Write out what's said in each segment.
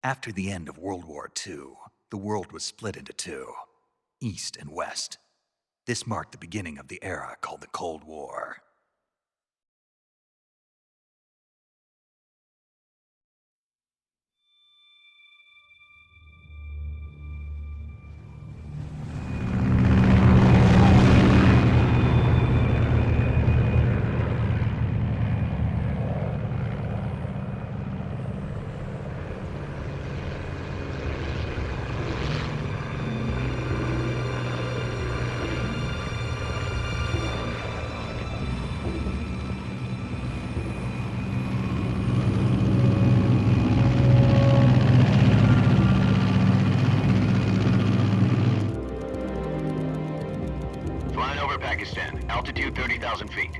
After the end of World War II, the world was split into two, East and West. This marked the beginning of the era called the Cold War. Altitude 30,000 feet.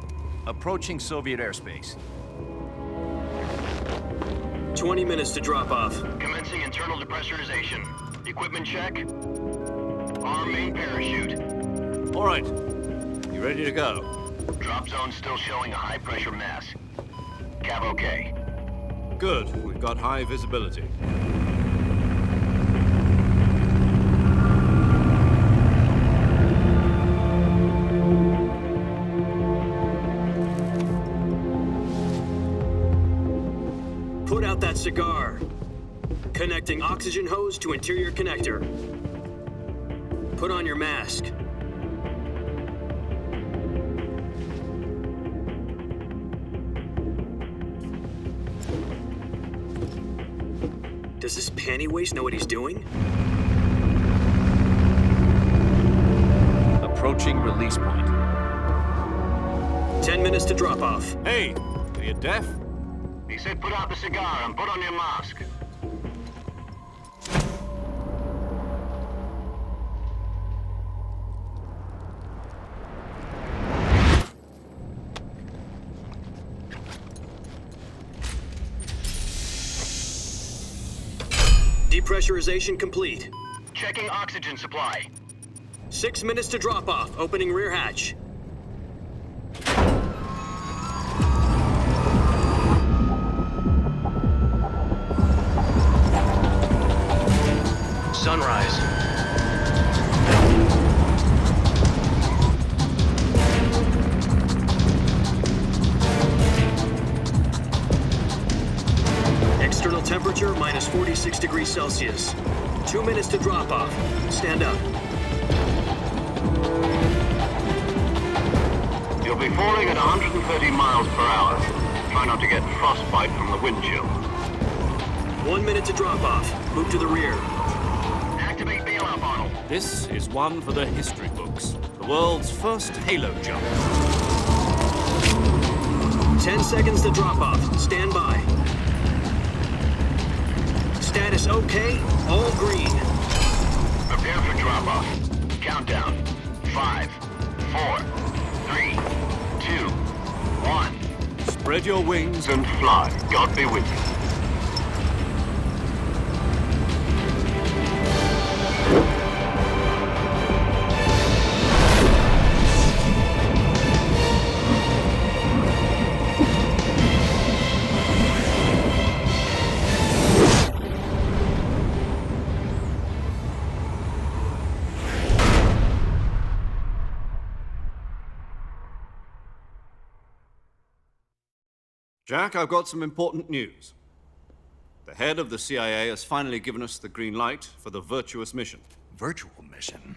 Approaching Soviet airspace. 20 minutes to drop off. Commencing internal depressurization. Equipment check. Arm main parachute. All right. You ready to go? Drop zone still showing a high pressure mass. Cav okay. Good. We've got high visibility. Put out that cigar. Connecting oxygen hose to interior connector. Put on your mask. Does this panty waste know what he's doing? Approaching release point. 10 minutes to drop off. Hey, are you deaf? He said put out the cigar and put on your mask. Depressurization complete. Checking oxygen supply. 6 minutes to drop off. Opening rear hatch. Sunrise. External temperature minus 46 degrees Celsius. 2 minutes to drop off. Stand up. You'll be falling at 130 miles per hour. Try not to get frostbite from the wind chill. 1 minute to drop off. Move to the rear. Activate bailout bottle. This is one for the history books. The world's first halo jump. 10 seconds to drop off. Stand by. Status okay. All green. Prepare for drop off. Countdown. 5, 4, 3, 2, 1. Spread your wings And fly. God be with you. Jack, I've got some important news. The head of the CIA has finally given us the green light for the Virtuous mission. Virtual mission?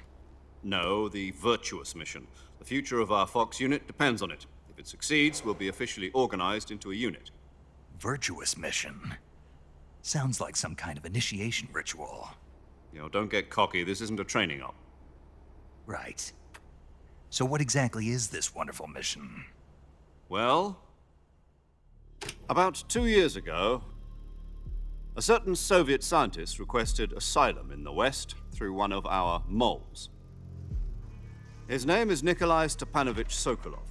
No, the Virtuous mission. The future of our Fox unit depends on it. If it succeeds, we'll be officially organized into a unit. Virtuous mission? Sounds like some kind of initiation ritual. You know, don't get cocky. This isn't a training op. Right. So what exactly is this wonderful mission? Well, about 2 years ago, a certain Soviet scientist requested asylum in the West through one of our moles. His name is Nikolai Stepanovich Sokolov.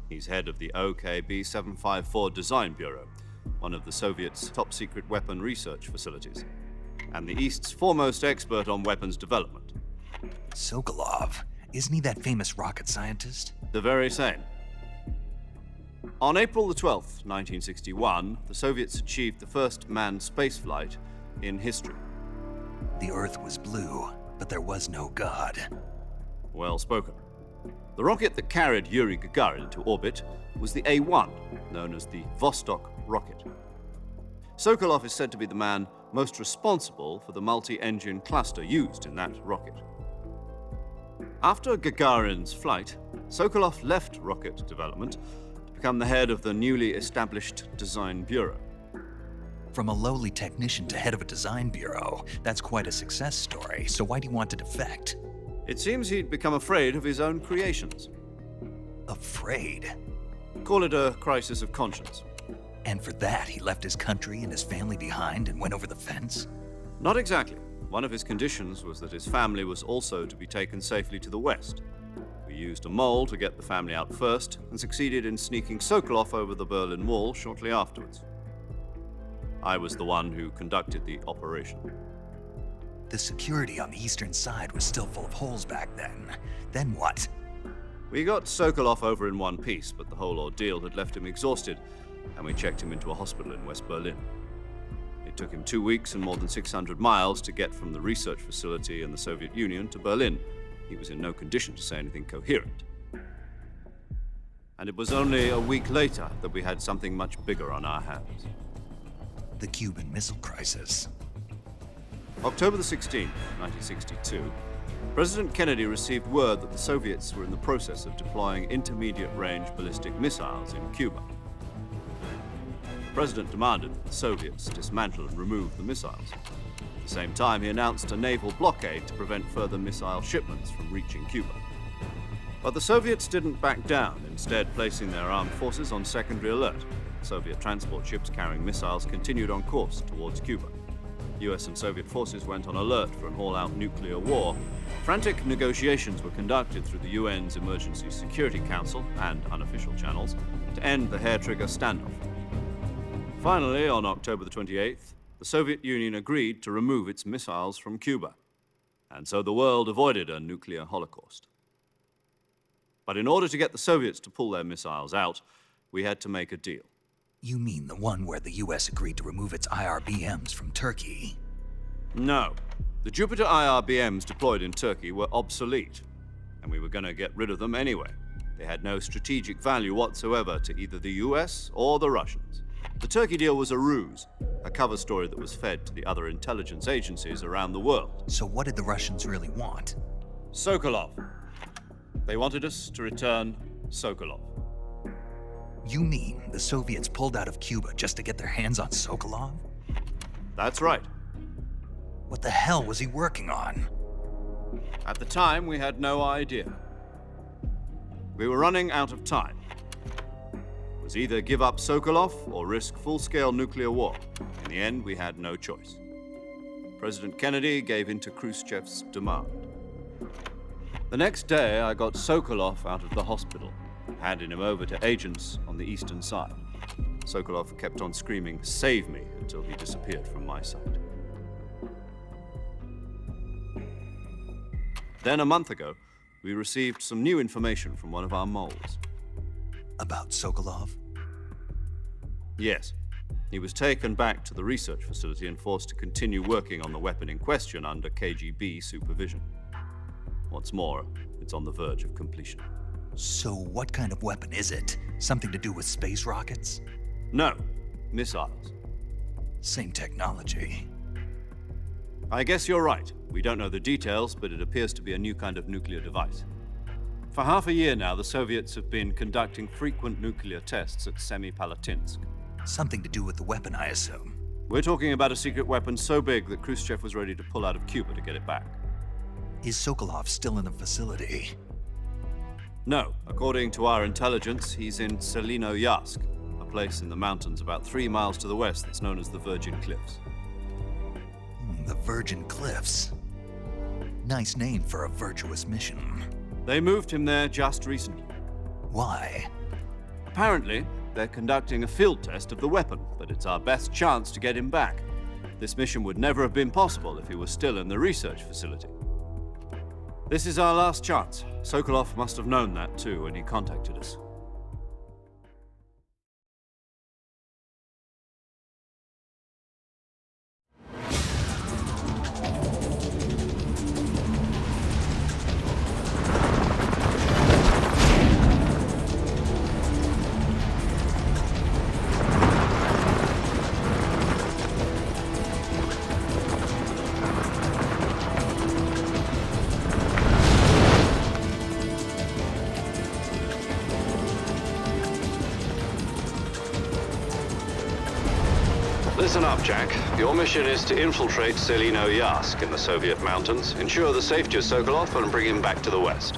He's head of the OKB 754 Design Bureau, one of the Soviets' top-secret weapon research facilities, and the East's foremost expert on weapons development. Sokolov? Isn't he that famous rocket scientist? The very same. On April the 12th, 1961, the Soviets achieved the first manned spaceflight in history. The Earth was blue, but there was no God. Well spoken. The rocket that carried Yuri Gagarin into orbit was the A-1, known as the Vostok rocket. Sokolov is said to be the man most responsible for the multi-engine cluster used in that rocket. After Gagarin's flight, Sokolov left rocket development to become the head of the newly established Design Bureau. From a lowly technician to head of a design bureau, that's quite a success story, so why do you want to defect? It seems he'd become afraid of his own creations. Afraid? Call it a crisis of conscience. And for that, he left his country and his family behind and went over the fence? Not exactly. One of his conditions was that his family was also to be taken safely to the west. We used a mole to get the family out first and succeeded in sneaking Sokolov over the Berlin Wall shortly afterwards. I was the one who conducted the operation. The security on the eastern side was still full of holes back then. Then what? We got Sokolov over in one piece, but the whole ordeal had left him exhausted, and we checked him into a hospital in West Berlin. It took him 2 weeks and more than 600 miles to get from the research facility in the Soviet Union to Berlin. He was in no condition to say anything coherent. And it was only a week later that we had something much bigger on our hands. The Cuban Missile Crisis. October the 16th, 1962, President Kennedy received word that the Soviets were in the process of deploying intermediate-range ballistic missiles in Cuba. The President demanded that the Soviets dismantle and remove the missiles. At the same time, he announced a naval blockade to prevent further missile shipments from reaching Cuba. But the Soviets didn't back down, instead placing their armed forces on secondary alert. Soviet transport ships carrying missiles continued on course towards Cuba. US and Soviet forces went on alert for an all-out nuclear war. Frantic negotiations were conducted through the UN's Emergency Security Council and unofficial channels to end the hair-trigger standoff. Finally, on October the 28th, the Soviet Union agreed to remove its missiles from Cuba. And so the world avoided a nuclear holocaust. But in order to get the Soviets to pull their missiles out, we had to make a deal. You mean the one where the US agreed to remove its IRBMs from Turkey? No. The Jupiter IRBMs deployed in Turkey were obsolete, and we were going to get rid of them anyway. They had no strategic value whatsoever to either the US or the Russians. The Turkey deal was a ruse, a cover story that was fed to the other intelligence agencies around the world. So what did the Russians really want? Sokolov. They wanted us to return Sokolov. You mean the Soviets pulled out of Cuba just to get their hands on Sokolov? That's right. What the hell was he working on? At the time, we had no idea. We were running out of time. It was either give up Sokolov or risk full-scale nuclear war. In the end, we had no choice. President Kennedy gave in to Khrushchev's demand. The next day, I got Sokolov out of the hospital, handing him over to agents on the eastern side. Sokolov kept on screaming, "Save me," until he disappeared from my sight. Then a month ago, we received some new information from one of our moles. About Sokolov? Yes. He was taken back to the research facility and forced to continue working on the weapon in question under KGB supervision. What's more, it's on the verge of completion. So what kind of weapon is it? Something to do with space rockets? No, missiles. Same technology. I guess you're right. We don't know the details, but it appears to be a new kind of nuclear device. For half a year now, the Soviets have been conducting frequent nuclear tests at Semipalatinsk. Something to do with the weapon, I assume. We're talking about a secret weapon so big that Khrushchev was ready to pull out of Cuba to get it back. Is Sokolov still in the facility? No. According to our intelligence, he's in Selino-Yarsk, a place in the mountains about 3 miles to the west that's known as the Virgin Cliffs. The Virgin Cliffs. Nice name for a virtuous mission. They moved him there just recently. Why? Apparently, they're conducting a field test of the weapon, but it's our best chance to get him back. This mission would never have been possible if he was still in the research facility. This is our last chance. Sokolov must have known that too when he contacted us. Listen up, Jack. Your mission is to infiltrate Selino-Yask in the Soviet mountains, ensure the safety of Sokolov, and bring him back to the West.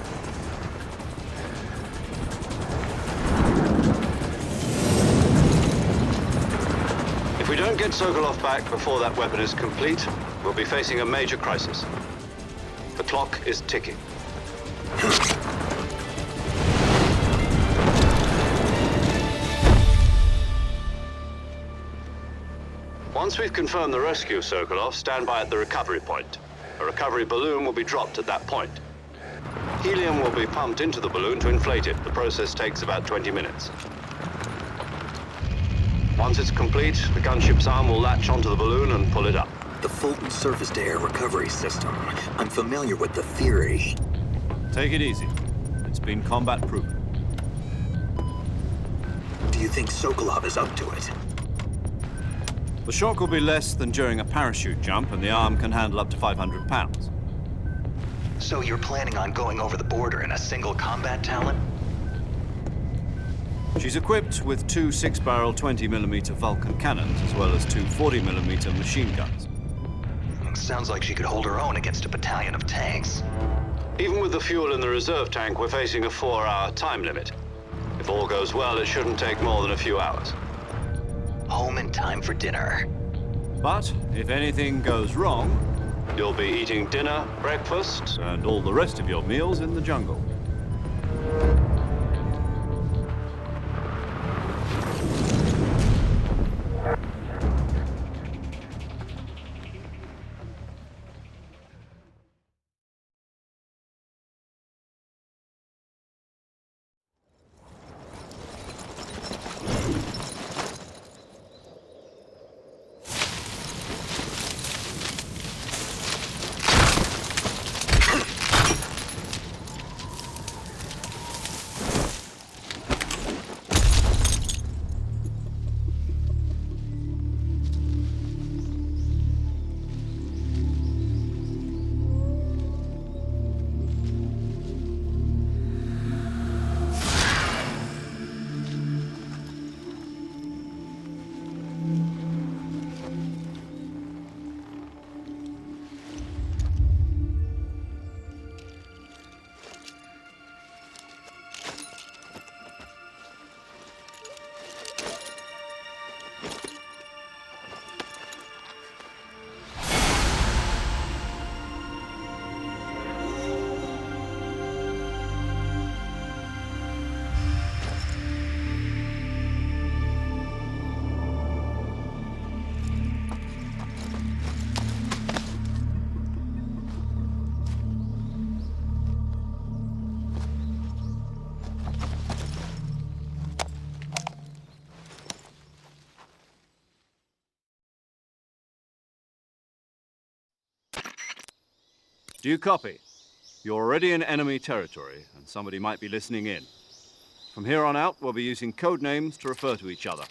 If we don't get Sokolov back before that weapon is complete, we'll be facing a major crisis. The clock is ticking. Once we've confirmed the rescue of Sokolov, stand by at the recovery point. A recovery balloon will be dropped at that point. Helium will be pumped into the balloon to inflate it. The process takes about 20 minutes. Once it's complete, the gunship's arm will latch onto the balloon and pull it up. The Fulton surface-to-air recovery system. I'm familiar with the theory. Take it easy. It's been combat-proven. Do you think Sokolov is up to it? The shock will be less than during a parachute jump, and the arm can handle up to 500 pounds. So you're planning on going over the border in a single combat talent? She's equipped with two 6-barrel 20mm Vulcan cannons, as well as two 40mm machine guns. Sounds like she could hold her own against a battalion of tanks. Even with the fuel in the reserve tank, we're facing a 4-hour time limit. If all goes well, it shouldn't take more than a few hours. Home in time for dinner. But if anything goes wrong, you'll be eating dinner, breakfast, and all the rest of your meals in the jungle. Do you copy? You're already in enemy territory, and somebody might be listening in. From here on out, we'll be using code names to refer to each other.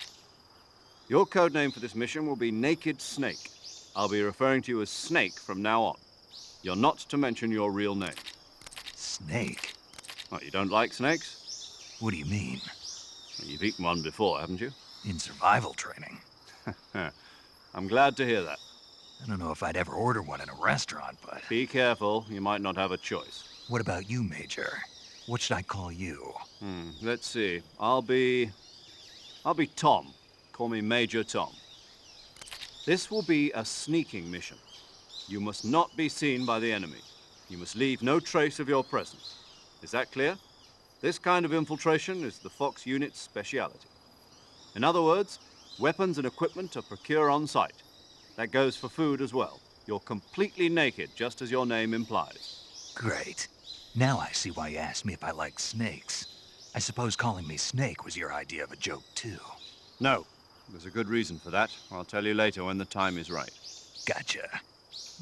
Your code name for this mission will be Naked Snake. I'll be referring to you as Snake from now on. You're not to mention your real name. Snake? What, you don't like snakes? What do you mean? Well, you've eaten one before, haven't you? In survival training. I'm glad to hear that. I don't know if I'd ever order one in a restaurant, but... Be careful, you might not have a choice. What about you, Major? What should I call you? Let's see. I'll be Tom. Call me Major Tom. This will be a sneaking mission. You must not be seen by the enemy. You must leave no trace of your presence. Is that clear? This kind of infiltration is the Fox unit's speciality. In other words, weapons and equipment are procured on site. That goes for food as well. You're completely naked, just as your name implies. Great. Now I see why you asked me if I like snakes. I suppose calling me Snake was your idea of a joke, too. No. There's a good reason for that. I'll tell you later when the time is right. Gotcha.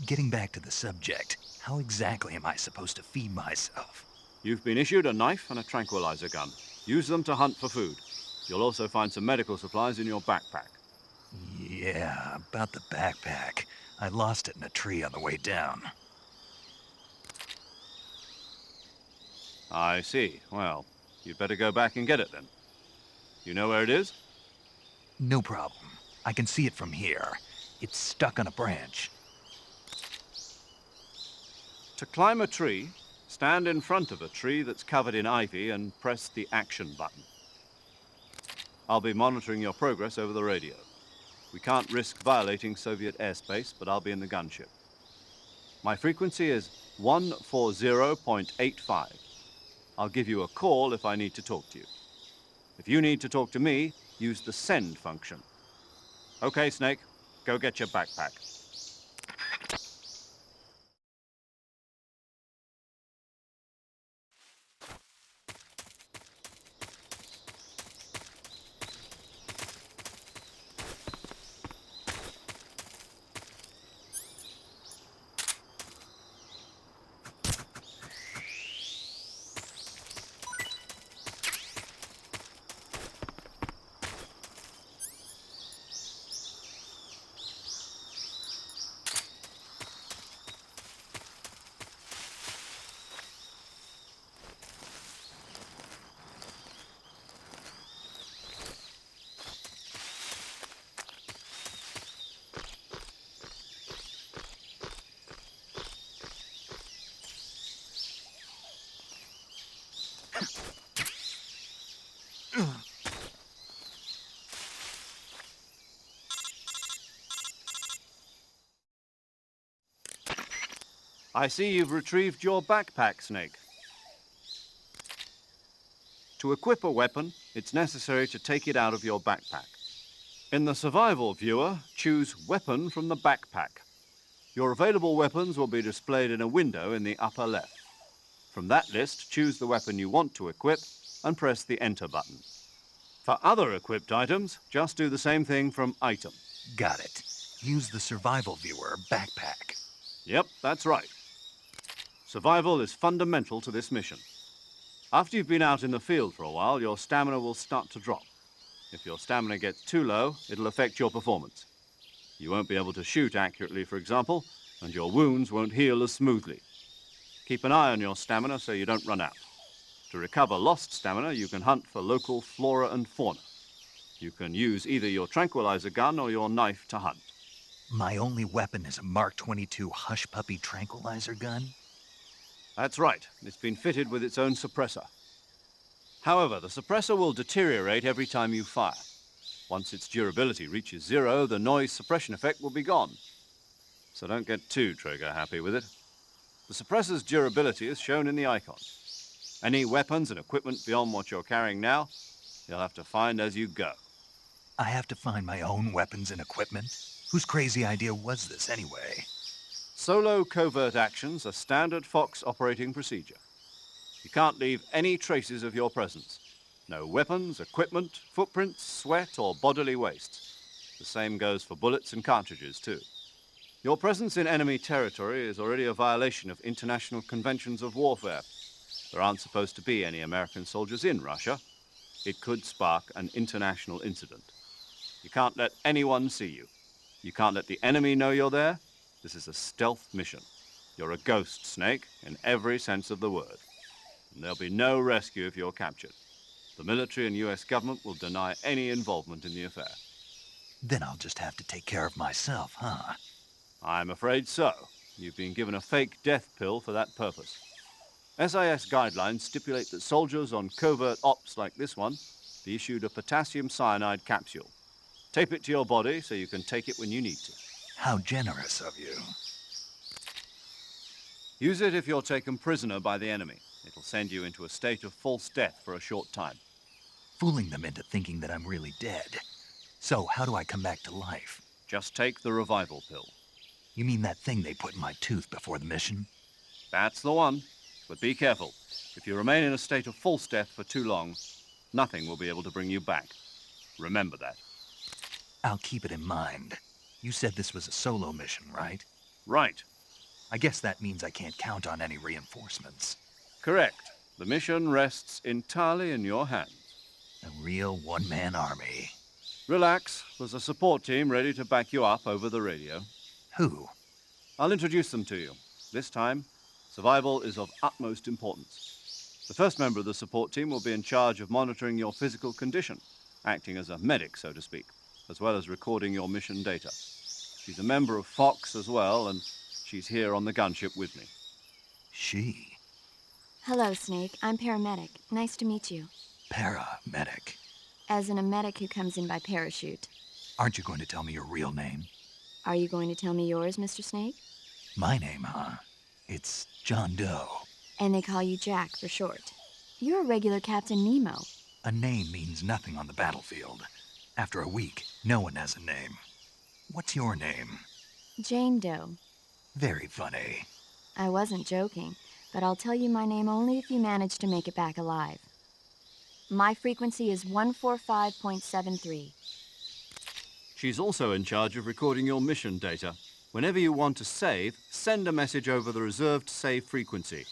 Getting back to the subject, how exactly am I supposed to feed myself? You've been issued a knife and a tranquilizer gun. Use them to hunt for food. You'll also find some medical supplies in your backpack. Yeah, about the backpack. I lost it in a tree on the way down. I see. Well, you'd better go back and get it then. You know where it is? No problem. I can see it from here. It's stuck on a branch. To climb a tree, stand in front of a tree that's covered in ivy and press the action button. I'll be monitoring your progress over the radio. We can't risk violating Soviet airspace, but I'll be in the gunship. My frequency is 140.85. I'll give you a call if I need to talk to you. If you need to talk to me, use the send function. Okay, Snake, go get your backpack. I see you've retrieved your backpack, Snake. To equip a weapon, it's necessary to take it out of your backpack. In the survival viewer, choose Weapon from the backpack. Your available weapons will be displayed in a window in the upper left. From that list, choose the weapon you want to equip and press the Enter button. For other equipped items, just do the same thing from Item. Got it. Use the survival viewer backpack. Yep, that's right. Survival is fundamental to this mission. After you've been out in the field for a while, your stamina will start to drop. If your stamina gets too low, it'll affect your performance. You won't be able to shoot accurately, for example, and your wounds won't heal as smoothly. Keep an eye on your stamina so you don't run out. To recover lost stamina, you can hunt for local flora and fauna. You can use either your tranquilizer gun or your knife to hunt. My only weapon is a Mark 22 Hush Puppy tranquilizer gun? That's right. It's been fitted with its own suppressor. However, the suppressor will deteriorate every time you fire. Once its durability reaches 0, the noise suppression effect will be gone. So don't get too trigger happy with it. The suppressor's durability is shown in the icon. Any weapons and equipment beyond what you're carrying now, you'll have to find as you go. I have to find my own weapons and equipment? Whose crazy idea was this anyway? Solo covert actions are standard Fox operating procedure. You can't leave any traces of your presence. No weapons, equipment, footprints, sweat, or bodily waste. The same goes for bullets and cartridges, too. Your presence in enemy territory is already a violation of international conventions of warfare. There aren't supposed to be any American soldiers in Russia. It could spark an international incident. You can't let anyone see you. You can't let the enemy know you're there. This is a stealth mission. You're a ghost, Snake, in every sense of the word. And there'll be no rescue if you're captured. The military and US government will deny any involvement in the affair. Then I'll just have to take care of myself, huh? I'm afraid so. You've been given a fake death pill for that purpose. SIS guidelines stipulate that soldiers on covert ops like this one be issued a potassium cyanide capsule. Tape it to your body so you can take it when you need to. How generous of you. Use it if you're taken prisoner by the enemy. It'll send you into a state of false death for a short time. Fooling them into thinking that I'm really dead. So how do I come back to life? Just take the revival pill. You mean that thing they put in my tooth before the mission? That's the one. But be careful. If you remain in a state of false death for too long, nothing will be able to bring you back. Remember that. I'll keep it in mind. You said this was a solo mission, right? Right. I guess that means I can't count on any reinforcements. Correct. The mission rests entirely in your hands. A real one-man army. Relax. There's a support team ready to back you up over the radio. Who? I'll introduce them to you. This time, survival is of utmost importance. The first member of the support team will be in charge of monitoring your physical condition, acting as a medic, so to speak. as well as recording your mission data. She's a member of Fox as well, and she's here on the gunship with me. She? Hello, Snake. I'm paramedic. Nice to meet you. Paramedic. As in a medic who comes in by parachute. Aren't you going to tell me your real name? Are you going to tell me yours, Mr. Snake? My name, huh? It's John Doe. And they call you Jack for short. You're a regular Captain Nemo. A name means nothing on the battlefield. After a week, no one has a name. What's your name? Jane Doe. Very funny. I wasn't joking, but I'll tell you my name only if you manage to make it back alive. My frequency is 145.73. She's also in charge of recording your mission data. Whenever you want to save, send a message over the reserved save frequency,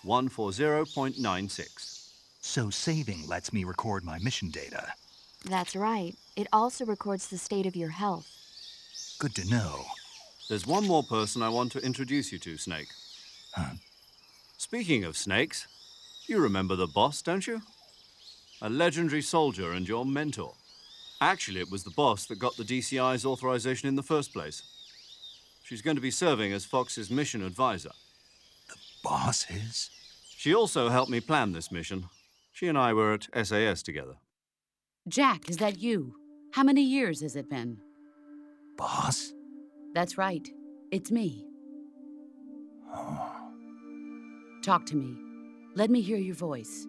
140.96. So saving lets me record my mission data. That's right. It also records the state of your health. Good to know. There's one more person I want to introduce you to, Snake. Huh? Speaking of snakes, you remember the boss, don't you? A legendary soldier and your mentor. Actually, it was the boss that got the DCI's authorization in the first place. She's going to be serving as Fox's mission advisor. The boss is? She also helped me plan this mission. She and I were at SAS together. Jack, is that you? How many years has it been? Boss? That's right. It's me. Oh. Talk to me. Let me hear your voice.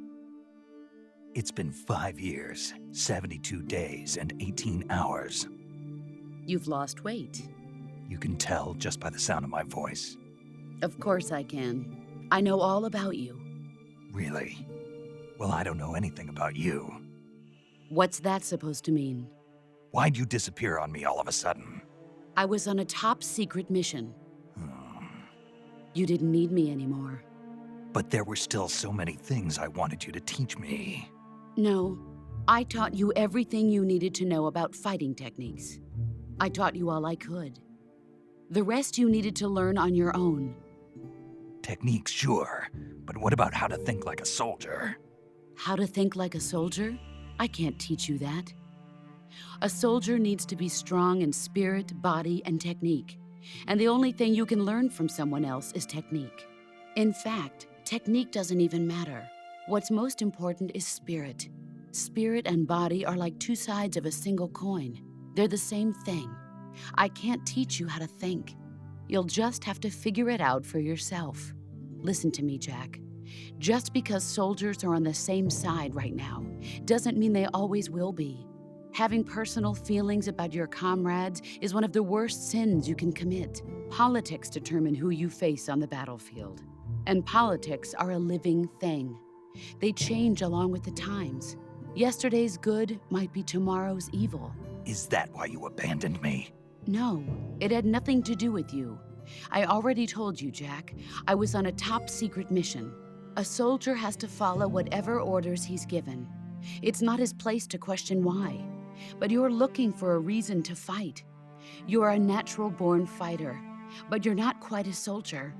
It's been 5 years, 72 days, and 18 hours. You've lost weight. You can tell just by the sound of my voice. Of course I can. I know all about you. Really? Well, I don't know anything about you. What's that supposed to mean? Why'd you disappear on me all of a sudden? I was on a top-secret mission. You didn't need me anymore. But there were still so many things I wanted you to teach me. No, I taught you everything you needed to know about fighting techniques. I taught you all I could. The rest you needed to learn on your own. Techniques, sure. But what about how to think like a soldier? How to think like a soldier? I can't teach you that. A soldier needs to be strong in spirit, body, and technique. And the only thing you can learn from someone else is technique. In fact, technique doesn't even matter. What's most important is spirit. Spirit and body are like two sides of a single coin. They're the same thing. I can't teach you how to think. You'll just have to figure it out for yourself. Listen to me, Jack. Just because soldiers are on the same side right now doesn't mean they always will be. Having personal feelings about your comrades is one of the worst sins you can commit. Politics determine who you face on the battlefield. And politics are a living thing. They change along with the times. Yesterday's good might be tomorrow's evil. Is that why you abandoned me? No, it had nothing to do with you. I already told you, Jack. I was on a top-secret mission. A soldier has to follow whatever orders he's given. It's not his place to question why. But you're looking for a reason to fight. You're a natural-born fighter, but you're not quite a soldier.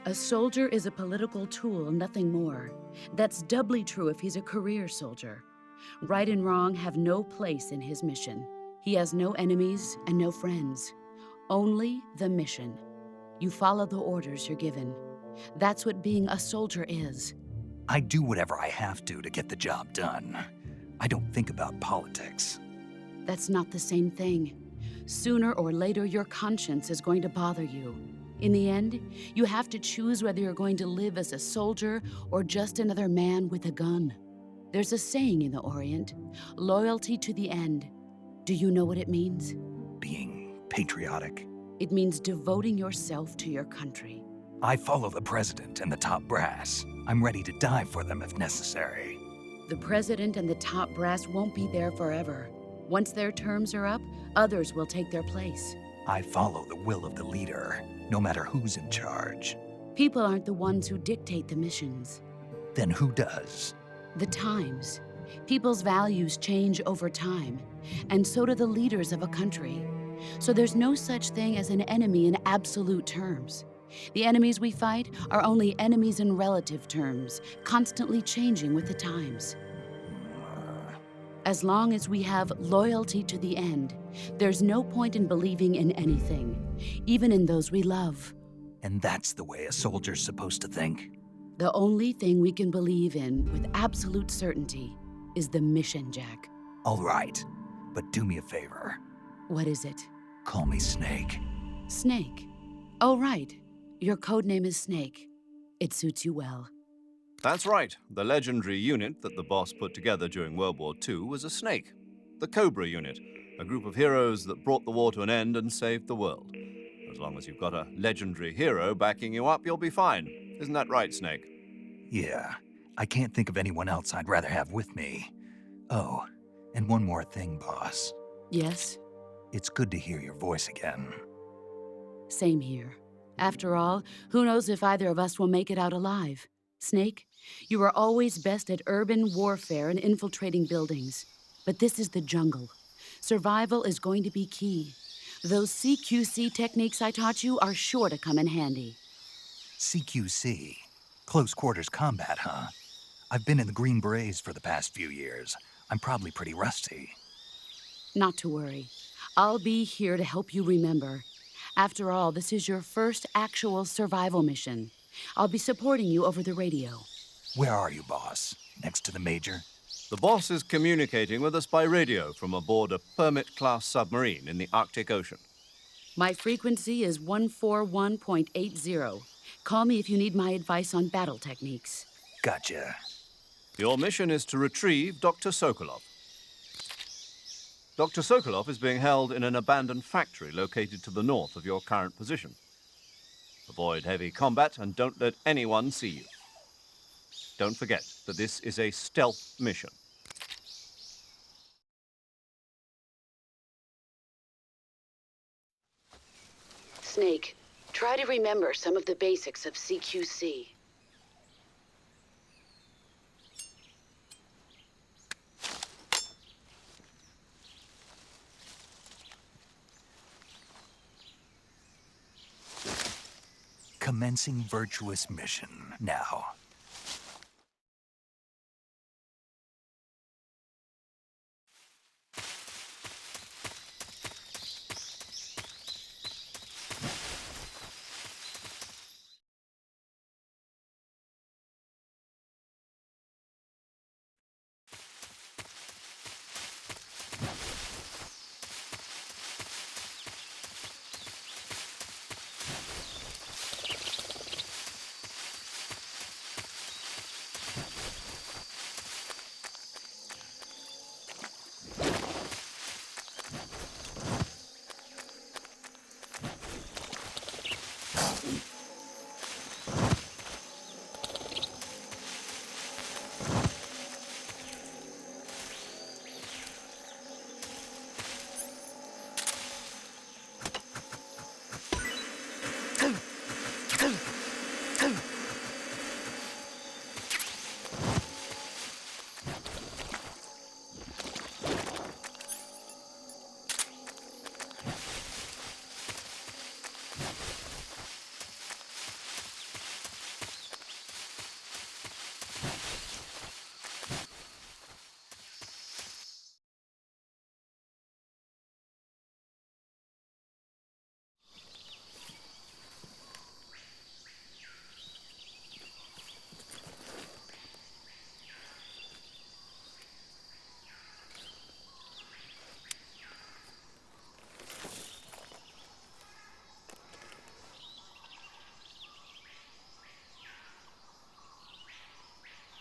A soldier is a political tool, nothing more. That's doubly true if he's a career soldier. Right and wrong have no place in his mission. He has no enemies and no friends. Only the mission. You follow the orders you're given. That's what being a soldier is. I do whatever I have to get the job done. I don't think about politics. That's not the same thing. Sooner or later, your conscience is going to bother you. In the end, you have to choose whether you're going to live as a soldier or just another man with a gun. There's a saying in the Orient, loyalty to the end. Do you know what it means? Being patriotic. It means devoting yourself to your country. I follow the president and the top brass. I'm ready to die for them if necessary. The president and the top brass won't be there forever. Once their terms are up, others will take their place. I follow the will of the leader, no matter who's in charge. People aren't the ones who dictate the missions. Then who does? The times. People's values change over time, and so do the leaders of a country. So there's no such thing as an enemy in absolute terms. The enemies we fight are only enemies in relative terms, constantly changing with the times. As long as we have loyalty to the end, there's no point in believing in anything, even in those we love. And that's the way a soldier's supposed to think? The only thing we can believe in with absolute certainty is the mission, Jack. All right, but do me a favor. What is it? Call me Snake. Snake. Oh, right. Your code name is Snake. It suits you well. That's right. The legendary unit that the boss put together during World War II was a snake. The Cobra unit, a group of heroes that brought the war to an end and saved the world. As long as you've got a legendary hero backing you up, you'll be fine. Isn't that right, Snake? Yeah, I can't think of anyone else I'd rather have with me. Oh, and one more thing, boss. Yes? It's good to hear your voice again. Same here. After all, who knows if either of us will make it out alive? Snake, you are always best at urban warfare and infiltrating buildings. But this is the jungle. Survival is going to be key. Those CQC techniques I taught you are sure to come in handy. CQC? Close quarters combat, huh? I've been in the Green Berets for the past few years. I'm probably pretty rusty. Not to worry. I'll be here to help you remember. After all, this is your first actual survival mission. I'll be supporting you over the radio. Where are you, boss? Next to the Major? The boss is communicating with us by radio from aboard a Permit-class submarine in the Arctic Ocean. My frequency is 141.80. Call me if you need my advice on battle techniques. Gotcha. Your mission is to retrieve Dr. Sokolov. Dr. Sokolov is being held in an abandoned factory located to the north of your current position. Avoid heavy combat and don't let anyone see you. Don't forget that this is a stealth mission. Snake, try to remember some of the basics of CQC. Commencing Virtuous mission now.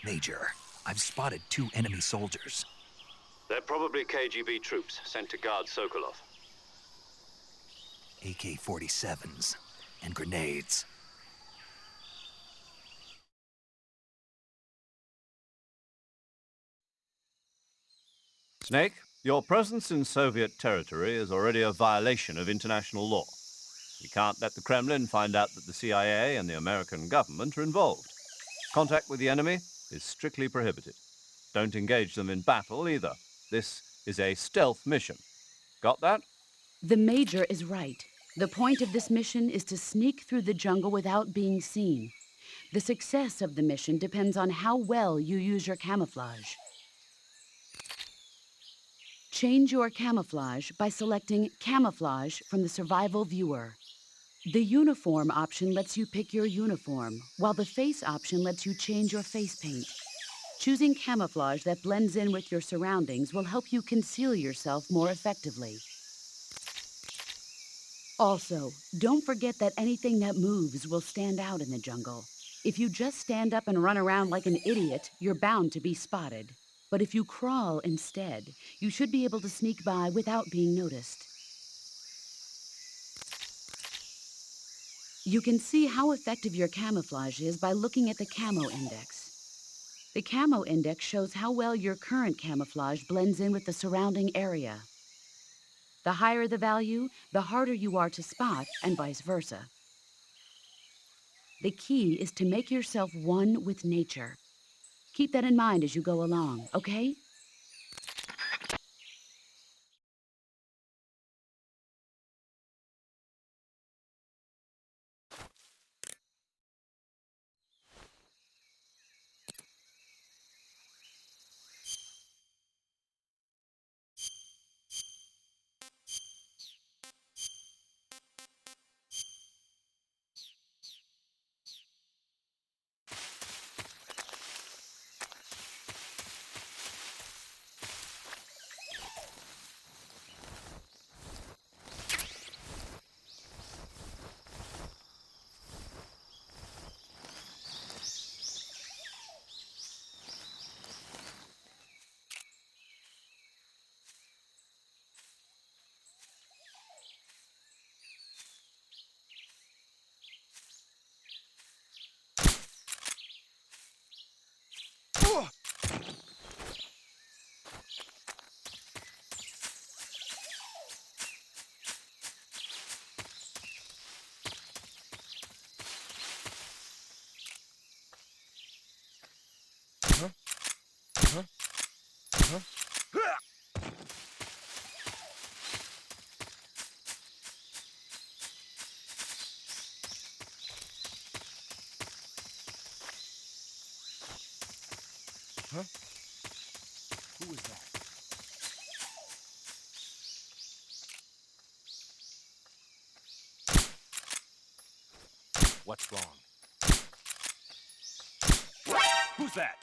Major, I've spotted 2 enemy soldiers. They're probably KGB troops sent to guard Sokolov. AK-47s and grenades. Snake, your presence in Soviet territory is already a violation of international law. We can't let the Kremlin find out that the CIA and the American government are involved. Contact with the enemy is strictly prohibited. Don't engage them in battle either. This is a stealth mission. Got that? The Major is right. The point of this mission is to sneak through the jungle without being seen. The success of the mission depends on how well you use your camouflage. Change your camouflage by selecting Camouflage from the Survival Viewer. The Uniform option lets you pick your uniform, while the Face option lets you change your face paint. Choosing camouflage that blends in with your surroundings will help you conceal yourself more effectively. Also, don't forget that anything that moves will stand out in the jungle. If you just stand up and run around like an idiot, you're bound to be spotted. But if you crawl instead, you should be able to sneak by without being noticed. You can see how effective your camouflage is by looking at the Camo Index. The Camo Index shows how well your current camouflage blends in with the surrounding area. The higher the value, the harder you are to spot, and vice versa. The key is to make yourself one with nature. Keep that in mind as you go along, okay? Who is that? What's wrong? Who's that?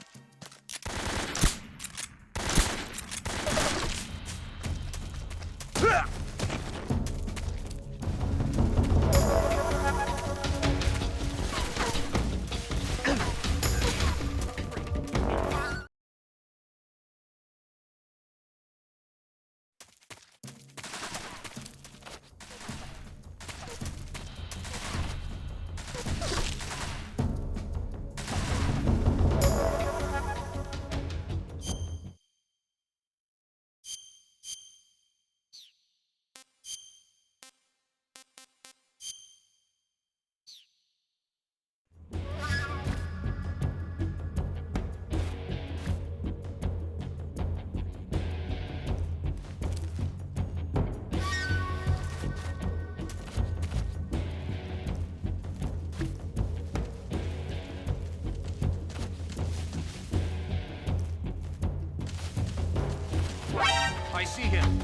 I see him.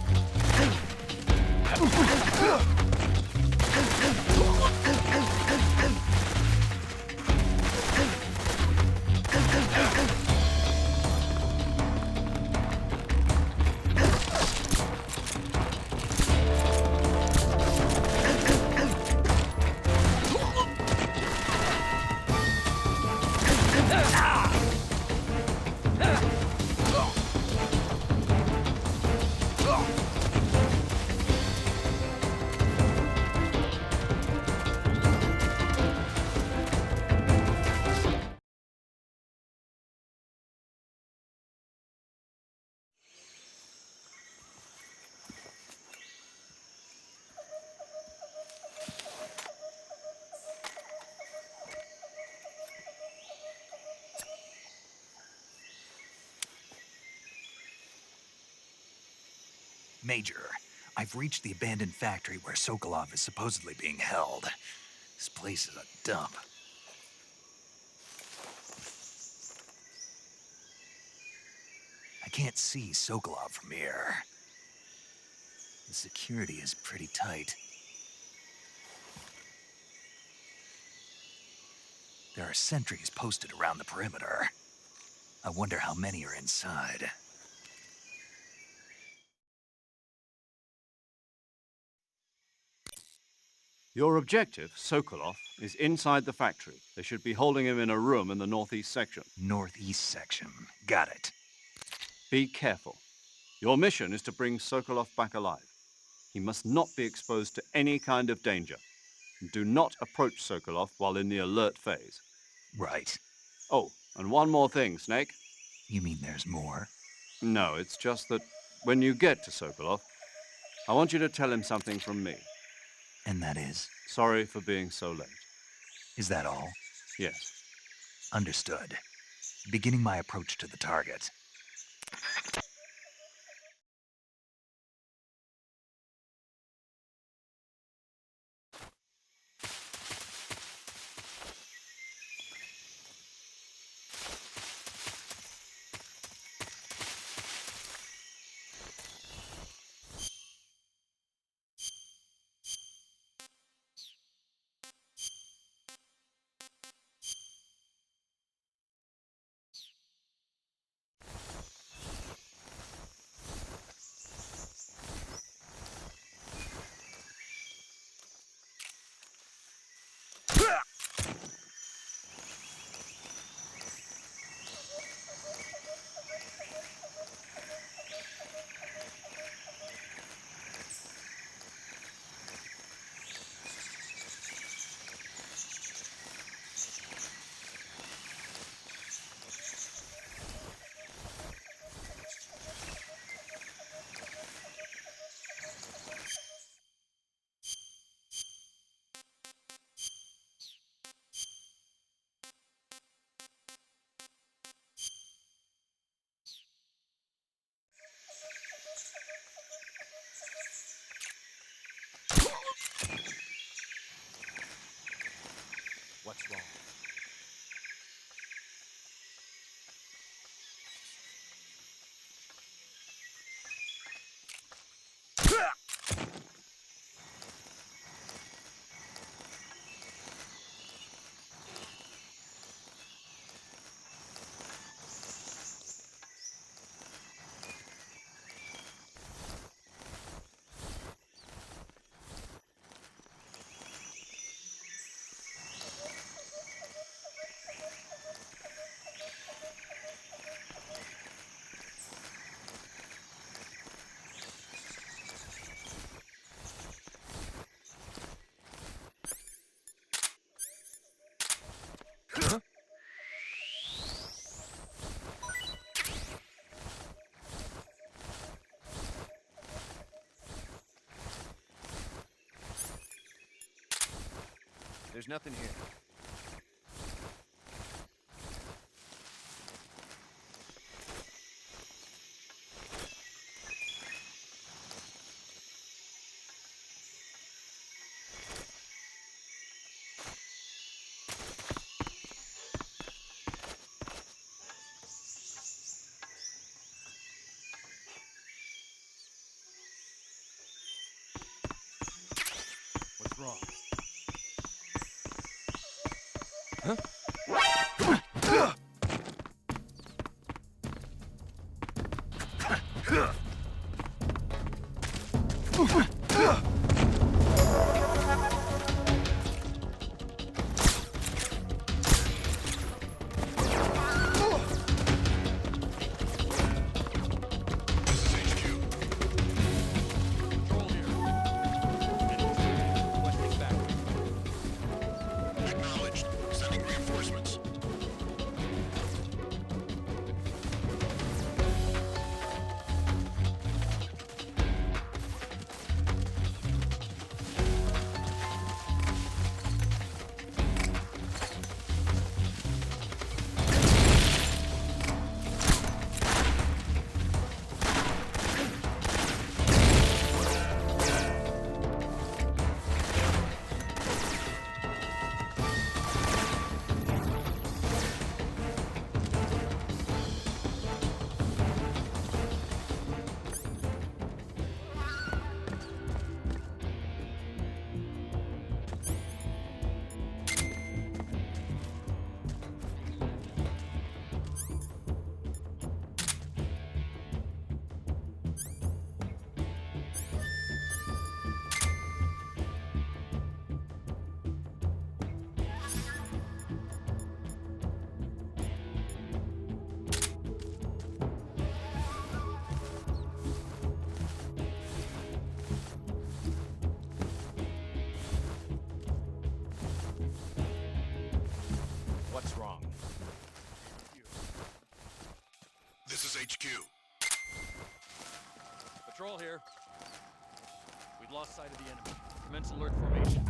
Major, I've reached the abandoned factory where Sokolov is supposedly being held. This place is a dump. I can't see Sokolov from here. The security is pretty tight. There are sentries posted around the perimeter. I wonder how many are inside. Your objective, Sokolov, is inside the factory. They should be holding him in a room in the northeast section. Northeast section. Got it. Be careful. Your mission is to bring Sokolov back alive. He must not be exposed to any kind of danger. Do not approach Sokolov while in the alert phase. Right. Oh, and one more thing, Snake. You mean there's more? No, it's just that when you get to Sokolov, I want you to tell him something from me. And that is? Sorry for being so late. Is that all? Yes. Understood. Beginning my approach to the target. What's wrong? There's nothing here. What's wrong? Huh? HQ. Patrol here. We've lost sight of the enemy. Commence alert formation.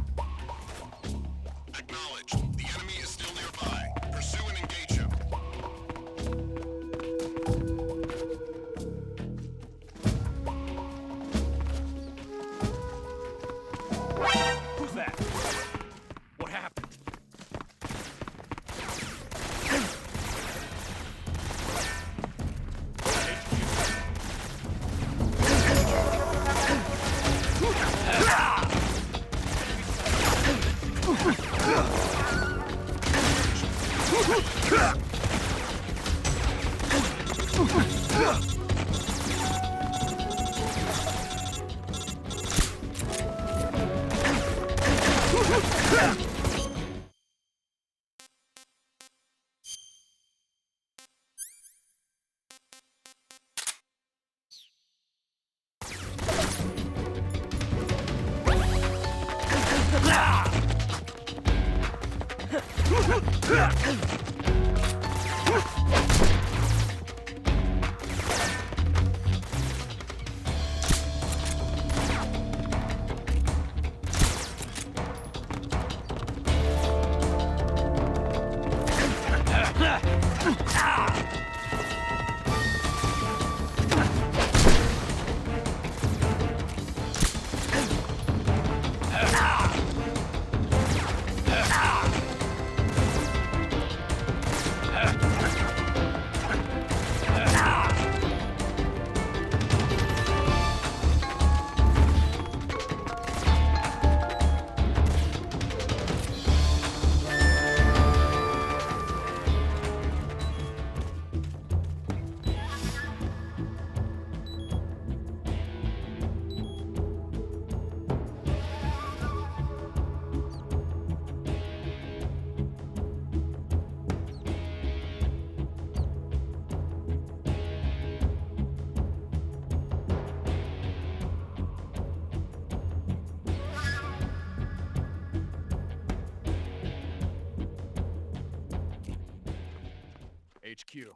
Acknowledged. The enemy is still nearby. Pursue and engage him. Who's that? What happened? HQ.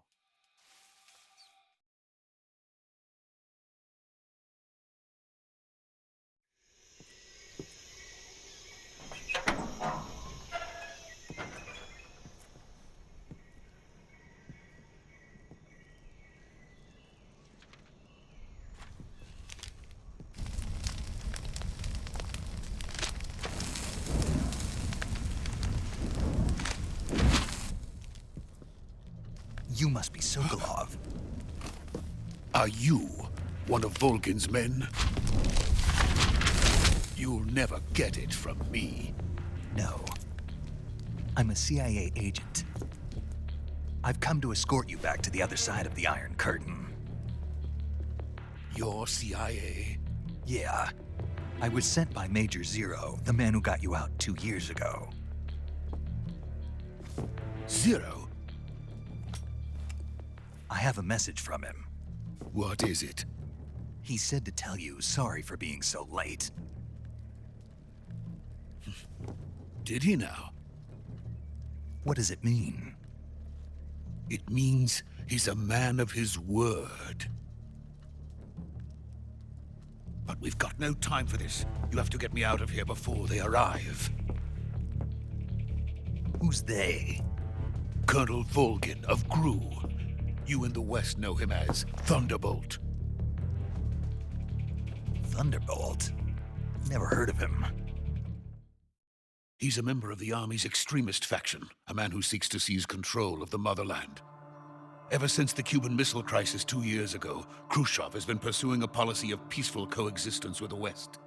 You must be Sokolov. Are you one of Volgin's men? You'll never get it from me. No. I'm a CIA agent. I've come to escort you back to the other side of the Iron Curtain. You're CIA? Yeah. I was sent by Major Zero, the man who got you out 2 years ago. Zero? I have a message from him. What is it? He said to tell you sorry for being so late. Did he now? What does it mean? It means he's a man of his word. But we've got no time for this. You have to get me out of here before they arrive. Who's they? Colonel Volgin of Gru. You in the West know him as Thunderbolt. Thunderbolt? Never heard of him. He's a member of the Army's extremist faction, a man who seeks to seize control of the motherland. Ever since the Cuban Missile Crisis 2 years ago, Khrushchev has been pursuing a policy of peaceful coexistence with the West.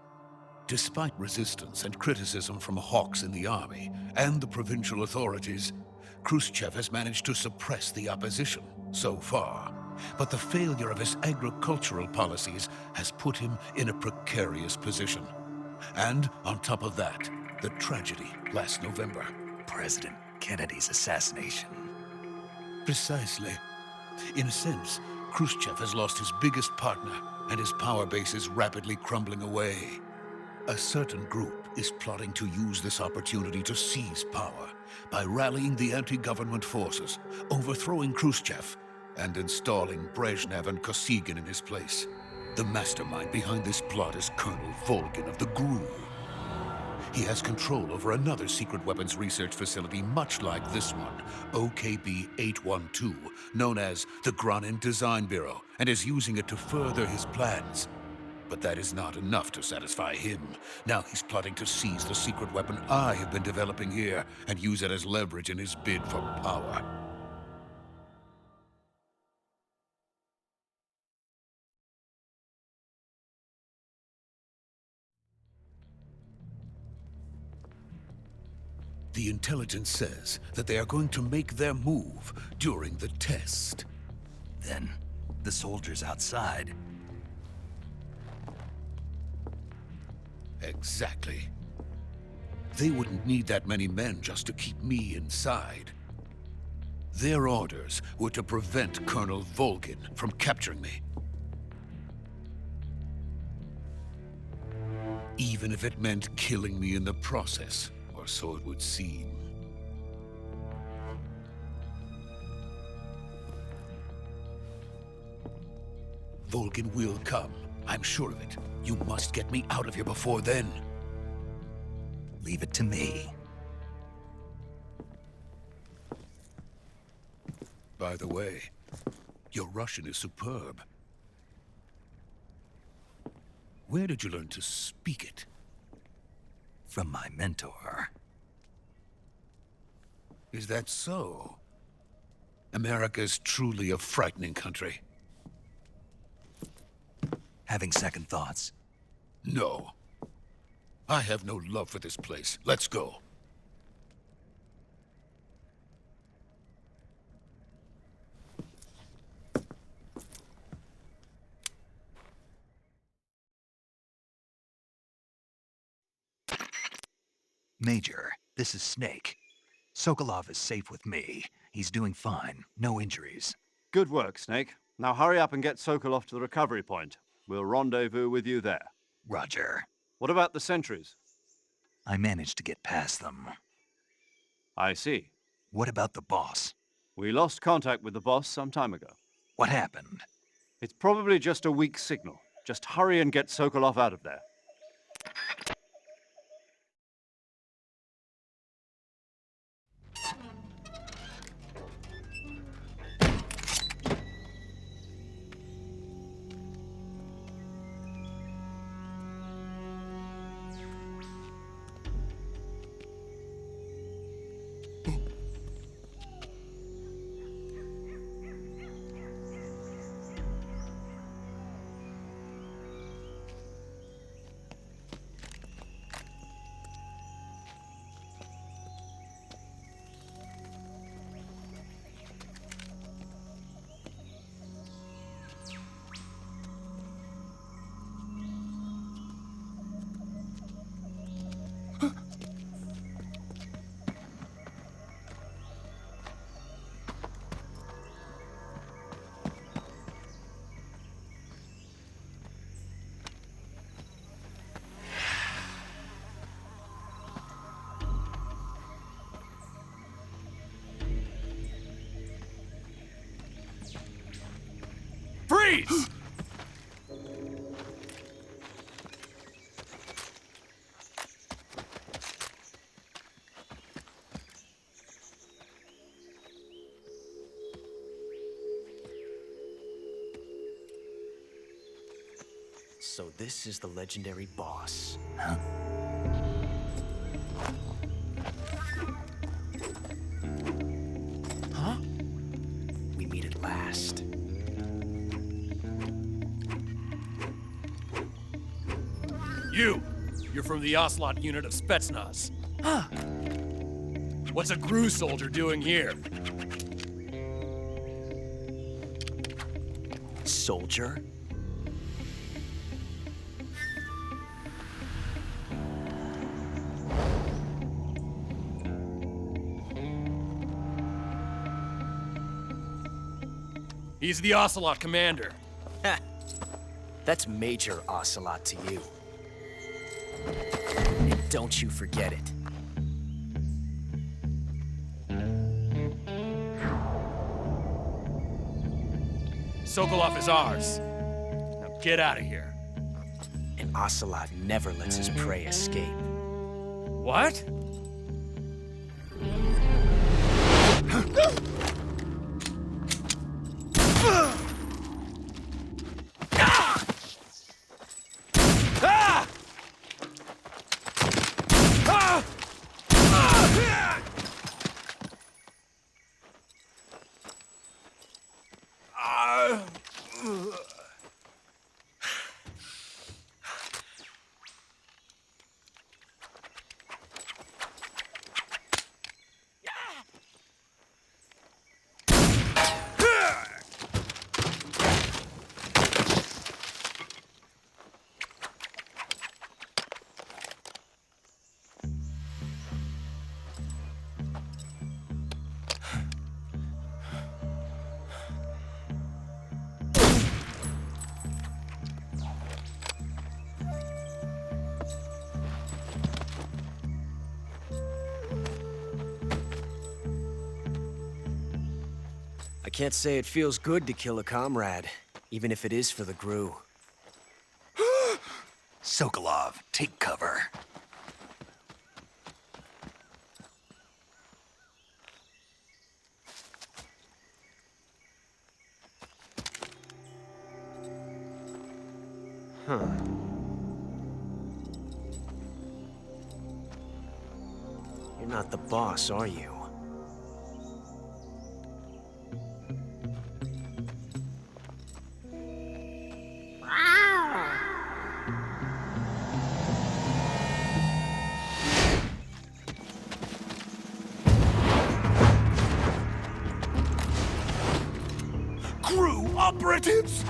Despite resistance and criticism from hawks in the army and the provincial authorities, Khrushchev has managed to suppress the opposition so far. But the failure of his agricultural policies has put him in a precarious position. And on top of that, the tragedy last November. President Kennedy's assassination. Precisely. In a sense, Khrushchev has lost his biggest partner, and his power base is rapidly crumbling away. A certain group is plotting to use this opportunity to seize power by rallying the anti-government forces, overthrowing Khrushchev, and installing Brezhnev and Kosygin in his place. The mastermind behind this plot is Colonel Volgin of the GRU. He has control over another secret weapons research facility much like this one, OKB-812, known as the Granin Design Bureau, and is using it to further his plans. But that is not enough to satisfy him. Now he's plotting to seize the secret weapon I have been developing here and use it as leverage in his bid for power. The intelligence says that they are going to make their move during the test. Then, the soldiers outside. Exactly. They wouldn't need that many men just to keep me inside. Their orders were to prevent Colonel Volgin from capturing me. Even if it meant killing me in the process. Or so it would seem. Volgin will come. I'm sure of it. You must get me out of here before then. Leave it to me. By the way, your Russian is superb. Where did you learn to speak it? From my mentor. Is that so? America is truly a frightening country. Having second thoughts? No. I have no love for this place. Let's go. Major, this is Snake. Sokolov is safe with me. He's doing fine. No injuries. Good work, Snake. Now hurry up and get Sokolov to the recovery point. We'll rendezvous with you there. Roger. What about the sentries? I managed to get past them. I see. What about the boss? We lost contact with the boss some time ago. What happened? It's probably just a weak signal. Just hurry and get Sokolov out of there. Freeze! So this is the legendary boss. Huh? Huh? We meet at last. You're from the Ocelot unit of Spetsnaz. Huh. What's a GRU soldier doing here? Soldier? He's the Ocelot commander. Ha! That's Major Ocelot to you. And don't you forget it. Sokolov is ours. Now get out of here. An ocelot never lets his prey escape. What? I can't say it feels good to kill a comrade, even if it is for the Gru. Sokolov, take cover. Huh. You're not the boss, are you? Crew operatives!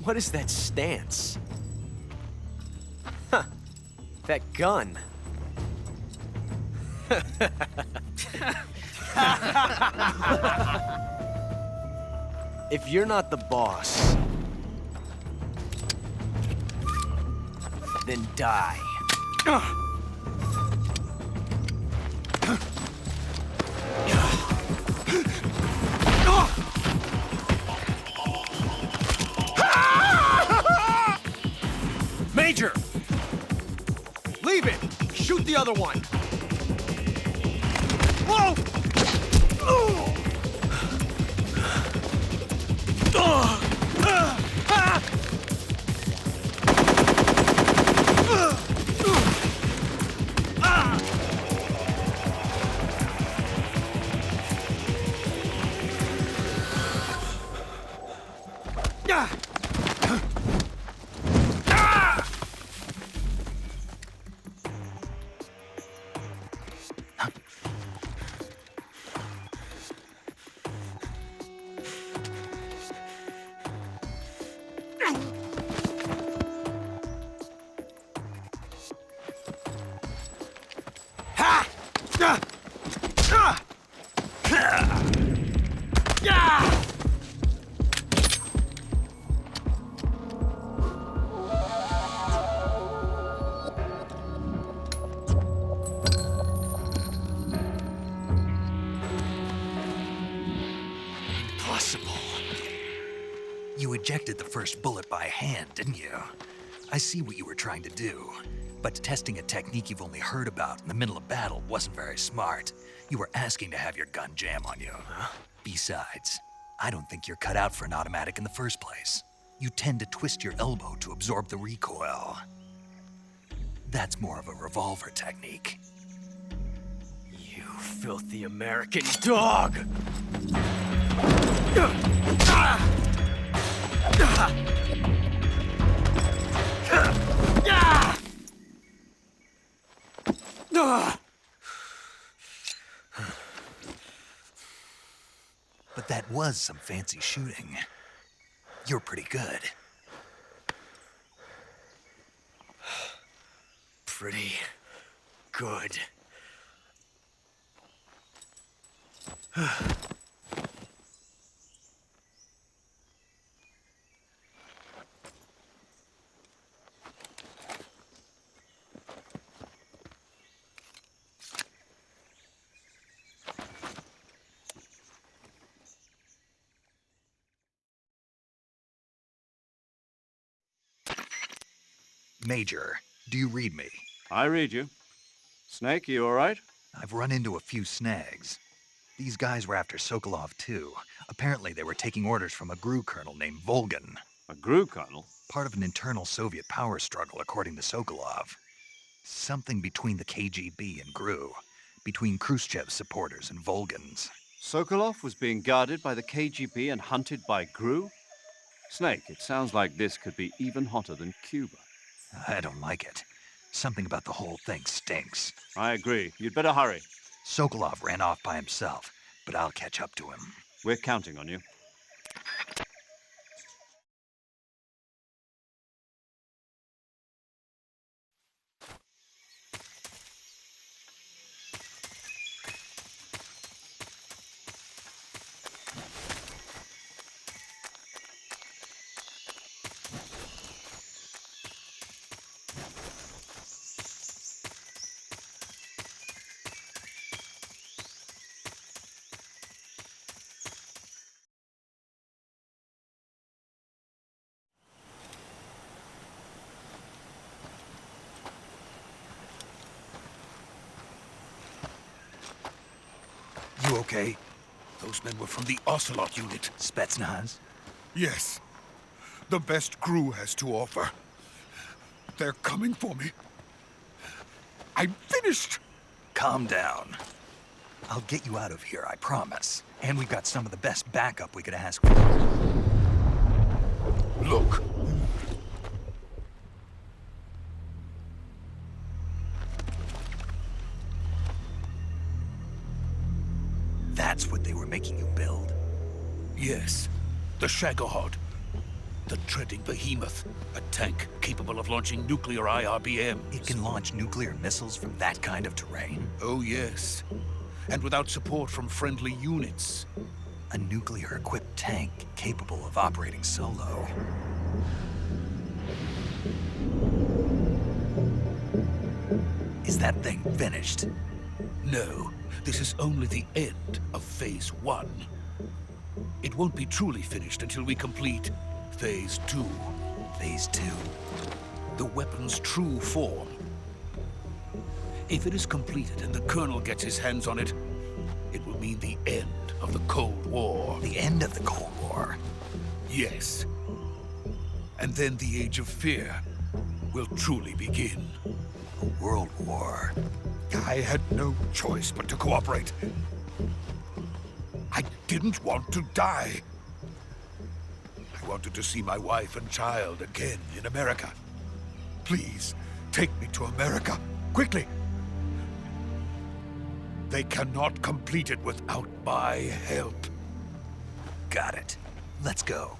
What is that stance? Huh. That gun. If you're not the boss, then die. Major! Leave it! Shoot the other one! Whoa! You ejected the first bullet by hand, didn't you? I see what you were trying to do. But testing a technique you've only heard about in the middle of battle wasn't very smart. You were asking to have your gun jam on you. Huh? Besides, I don't think you're cut out for an automatic in the first place. You tend to twist your elbow to absorb the recoil. That's more of a revolver technique. You filthy American dog! But that was some fancy shooting. You're pretty good. Pretty good. Major, do you read me? I read you. Snake, you all right? I've run into a few snags. These guys were after Sokolov, too. Apparently, they were taking orders from a GRU colonel named Volgan. A GRU colonel? Part of an internal Soviet power struggle, according to Sokolov. Something between the KGB and GRU. Between Khrushchev's supporters and Volgan's. Sokolov was being guarded by the KGB and hunted by GRU? Snake, it sounds like this could be even hotter than Cuba. I don't like it. Something about the whole thing stinks. I agree. You'd better hurry. Sokolov ran off by himself, but I'll catch up to him. We're counting on you. You okay? Those men were from the Ocelot unit. Spetsnaz? Yes. The best GRU has to offer. They're coming for me. I'm finished! Calm down. I'll get you out of here, I promise. And we've got some of the best backup we could ask for. Look. That's what they were making you build? Yes. The Shagohod. The treading behemoth. A tank capable of launching nuclear IRBMs. It can launch nuclear missiles from that kind of terrain? Oh, yes. And without support from friendly units. A nuclear-equipped tank capable of operating solo. Is that thing finished? No, this is only the end of Phase 1. It won't be truly finished until we complete Phase 2. Phase 2? The weapon's true form. If it is completed and the Colonel gets his hands on it, it will mean the end of the Cold War. The end of the Cold War? Yes. And then the Age of Fear will truly begin. A world war? I had no choice but to cooperate. I didn't want to die. I wanted to see my wife and child again in America. Please, take me to America, quickly. They cannot complete it without my help. Got it. Let's go.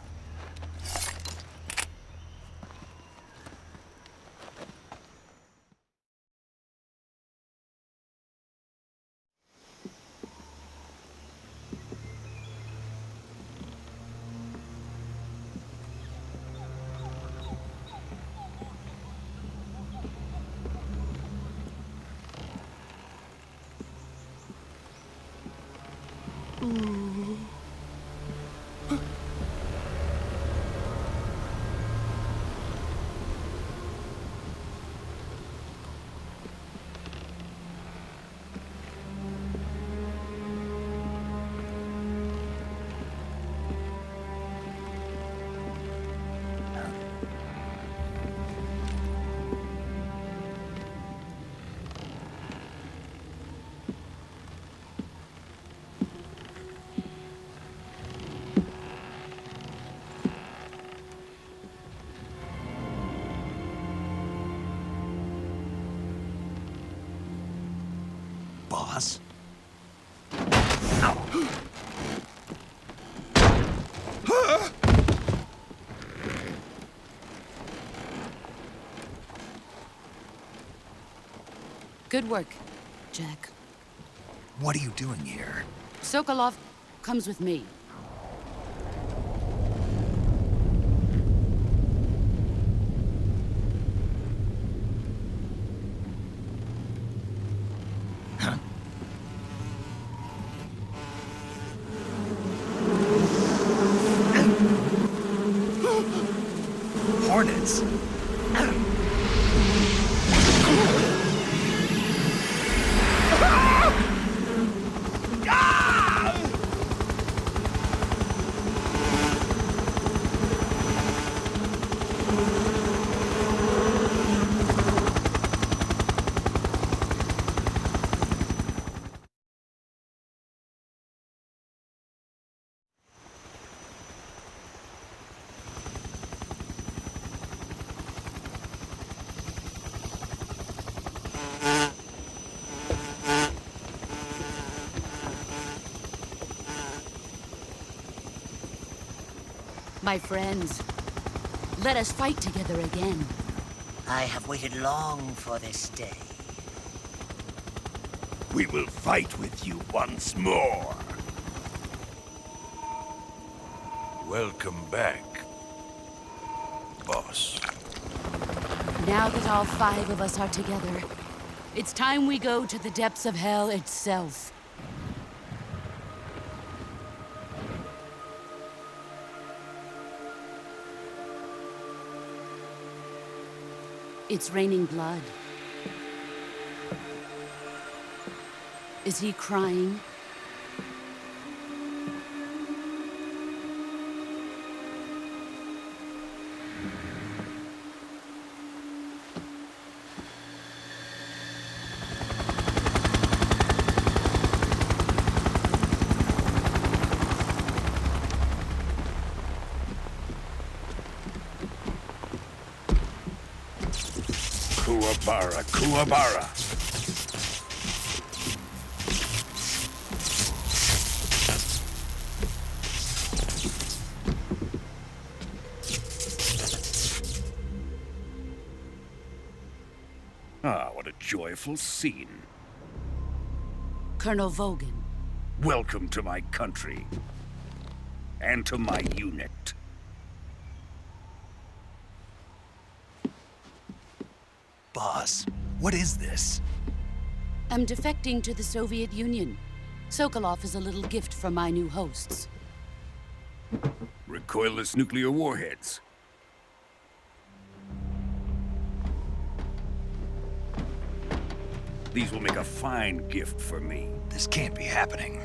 Boss? Good work, Jack. What are you doing here? Sokolov comes with me. Hornets? My friends, let us fight together again. I have waited long for this day. We will fight with you once more. Welcome back, boss. Now that all 5 of us are together, it's time we go to the depths of hell itself. It's raining blood. Is he crying? Kuwabara, Kuwabara. Ah, what a joyful scene. Colonel Vogan. Welcome to my country. And to my unit. Boss, what is this? I'm defecting to the Soviet Union. Sokolov is a little gift from my new hosts. Recoilless nuclear warheads. These will make a fine gift for me. This can't be happening.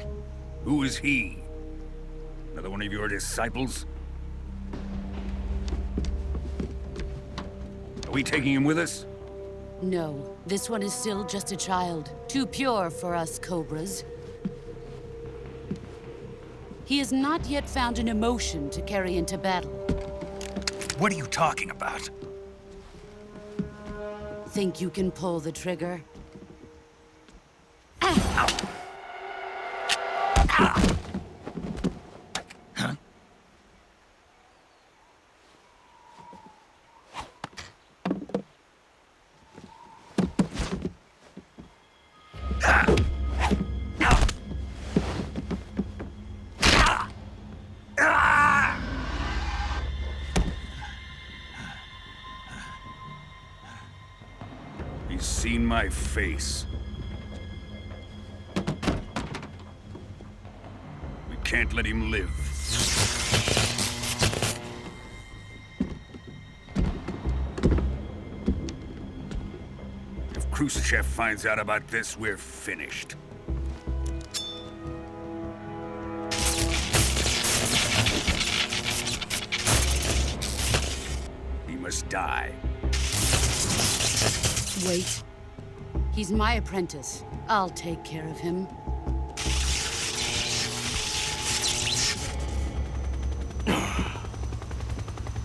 Who is he? Another one of your disciples? Are we taking him with us? No, this one is still just a child. Too pure for us Cobras. He has not yet found an emotion to carry into battle. What are you talking about? Think you can pull the trigger? He's seen my face. We can't let him live. If Khrushchev finds out about this, we're finished. He must die. Wait. He's my apprentice. I'll take care of him.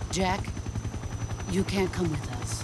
Jack, you can't come with us.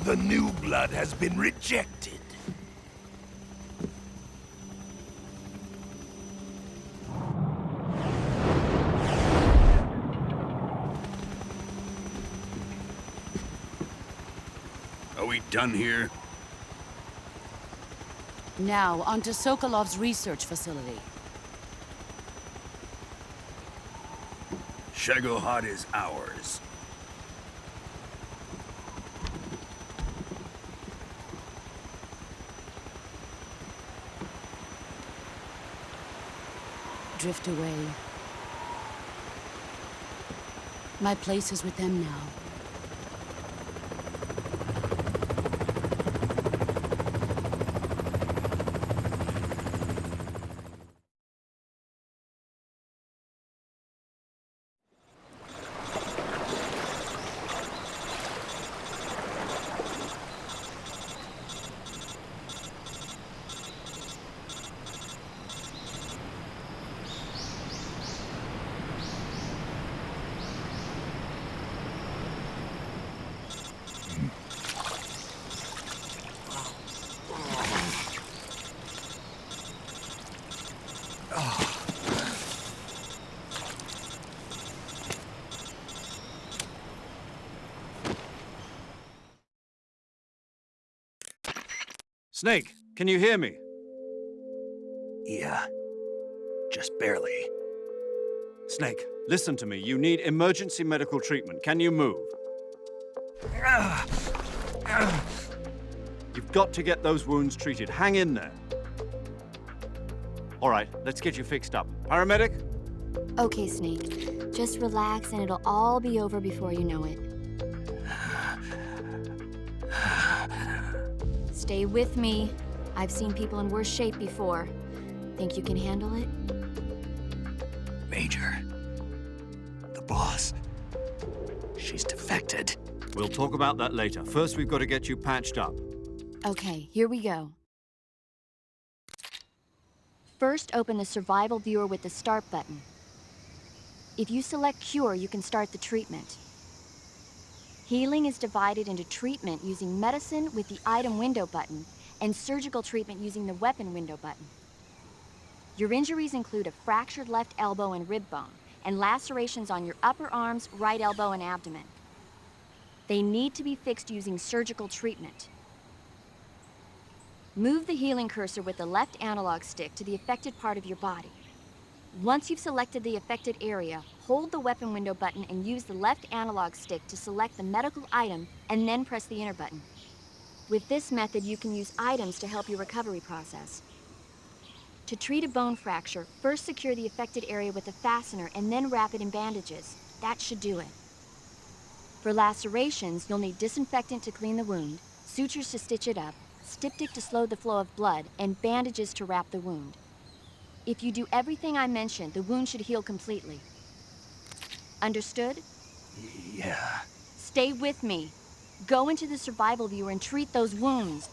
The new blood has been rejected. Are we done here? Now, on to Sokolov's research facility. Shagohod is ours. Drift away. My place is with them now. Snake, can you hear me? Yeah, just barely. Snake, listen to me. You need emergency medical treatment. Can you move? You've got to get those wounds treated. Hang in there. All right, let's get you fixed up. Paramedic? Okay, Snake. Just relax and it'll all be over before you know it. Stay with me. I've seen people in worse shape before. Think you can handle it? Major, the boss, she's defected. We'll talk about that later. First, we've got to get you patched up. Okay, here we go. First, open the survival viewer with the start button. If you select cure, you can start the treatment. Healing is divided into treatment using medicine with the item window button and surgical treatment using the weapon window button. Your injuries include a fractured left elbow and rib bone and lacerations on your upper arms, right elbow, and abdomen. They need to be fixed using surgical treatment. Move the healing cursor with the left analog stick to the affected part of your body. Once you've selected the affected area, hold the weapon window button and use the left analog stick to select the medical item and then press the enter button. With this method, you can use items to help your recovery process. To treat a bone fracture, first secure the affected area with a fastener and then wrap it in bandages. That should do it. For lacerations, you'll need disinfectant to clean the wound, sutures to stitch it up, styptic to slow the flow of blood, and bandages to wrap the wound. If you do everything I mentioned, the wound should heal completely. Understood? Yeah. Stay with me. Go into the survival viewer and treat those wounds.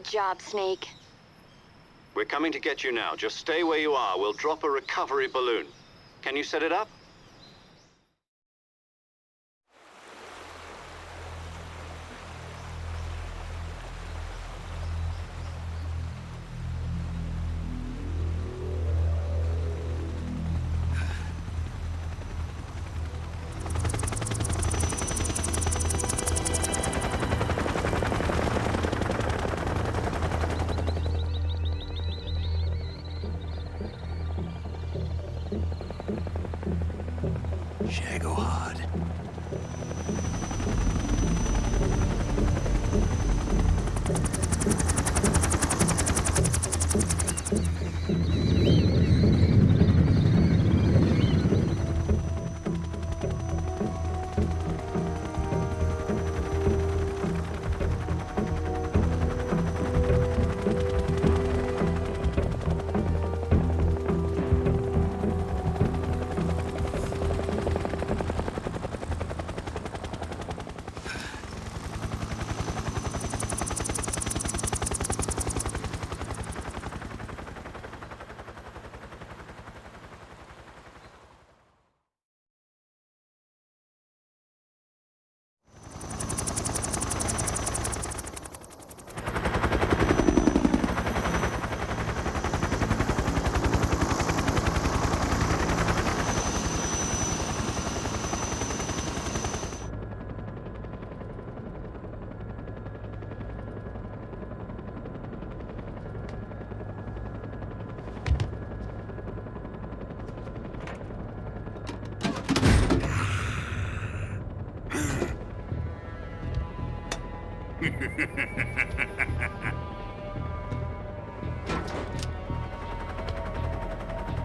job, Snake. We're coming to get you now. Just stay where you are. We'll drop a recovery balloon. Can you set it up? Shagohod.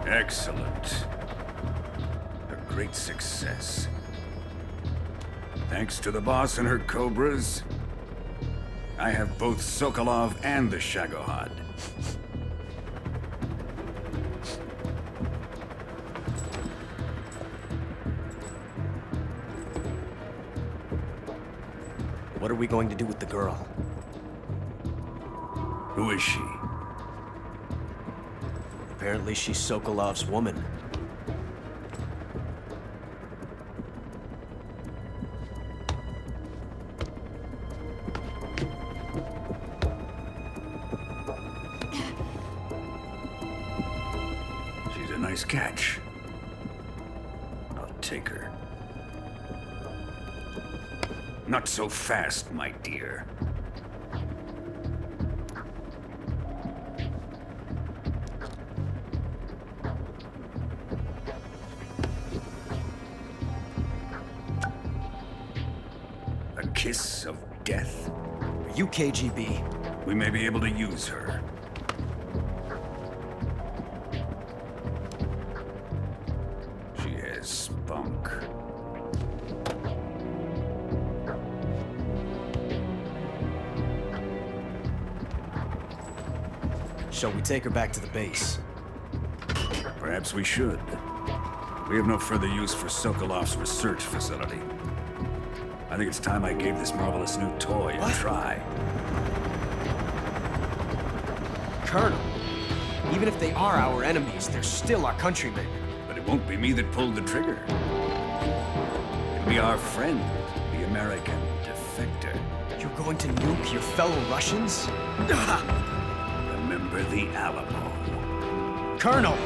Excellent. A great success. Thanks to the boss and her cobras, I have both Sokolov and the Shagohod. What are we going to do with the girl? Who is she? Apparently she's Sokolov's woman. She's a nice catch. I'll take her. Not so fast, my dear. A kiss of death? Are you KGB? We may be able to use her. She has spunk. Shall we take her back to the base? Perhaps we should. We have no further use for Sokolov's research facility. I think it's time I gave this marvelous new toy a try. Colonel, even if they are our enemies, they're still our countrymen. But it won't be me that pulled the trigger. It'll be our friend, the American defector. You're going to nuke your fellow Russians? Remember the Alamo. Colonel!